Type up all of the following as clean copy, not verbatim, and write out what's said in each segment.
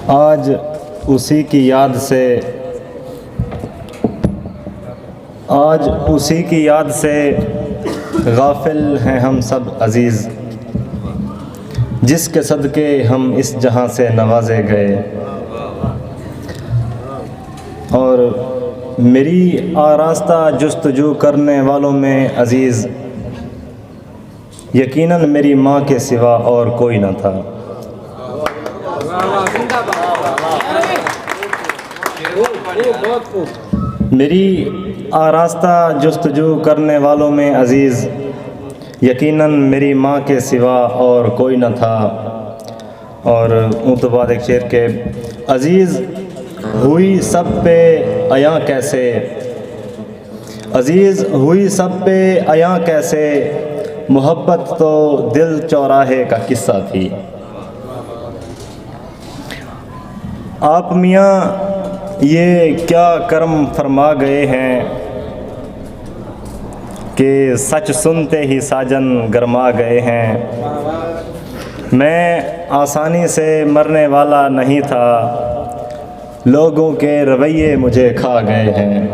آج اسی کی یاد سے غافل ہیں ہم سب عزیز، جس کے صدقے ہم اس جہاں سے نوازے گئے۔ اور میری آراستہ جستجو کرنے والوں میں عزیز، یقیناً میری ماں کے سوا اور کوئی نہ تھا۔ میری آراستہ جستجو کرنے والوں میں عزیز، یقیناً میری ماں کے سوا اور کوئی نہ تھا۔ اور اون تو بعد ایک شعر کے عزیز ہوئی سب پہ عیاں کیسے، عزیز ہوئی سب پہ عیاں کیسے، محبت تو دل چوراہے کا قصہ تھی۔ آپ میاں یہ کیا کرم فرما گئے ہیں کہ سچ سنتے ہی ساجن گرما گئے ہیں۔ میں آسانی سے مرنے والا نہیں تھا، لوگوں کے رویے مجھے کھا گئے ہیں۔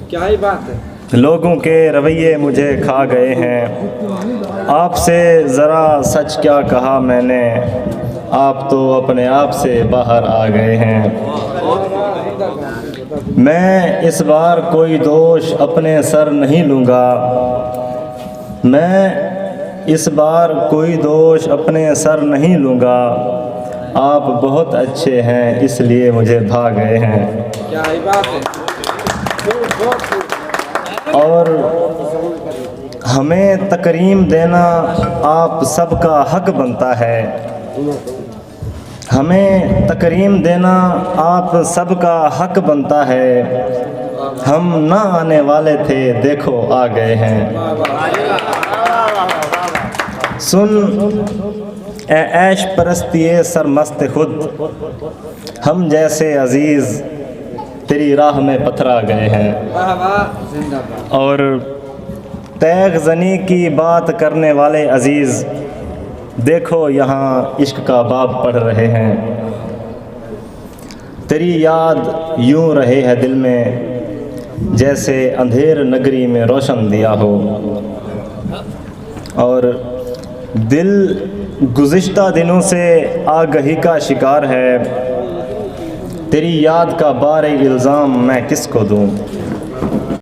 کیا ہی بات ہے۔ لوگوں کے رویے مجھے کھا گئے ہیں۔ آپ سے ذرا سچ کیا کہا میں نے، آپ تو اپنے آپ سے باہر آ گئے ہیں۔ میں اس بار کوئی دوش اپنے سر نہیں لوں گا، میں اس بار کوئی دوش اپنے سر نہیں لوں گا، آپ بہت اچھے ہیں اس لیے مجھے بھا گئے ہیں۔ کیا ہی بات ہے۔ اور ہمیں تکریم دینا آپ سب کا حق بنتا ہے، ہمیں تکریم دینا آپ سب کا حق بنتا ہے، ہم نہ آنے والے تھے دیکھو آ گئے ہیں۔ سن اے عیش پرستی سرمست خود، ہم جیسے عزیز تیری راہ میں پتھرا گئے ہیں۔ اور تیغ زنی کی بات کرنے والے عزیز، دیکھو یہاں عشق کا باب پڑھ رہے ہیں۔ تیری یاد یوں رہے ہے دل میں جیسے اندھیر نگری میں روشن دیا ہو، اور دل گزشتہ دنوں سے آگہی کا شکار ہے، تیری یاد کا بار الزام میں کس کو دوں۔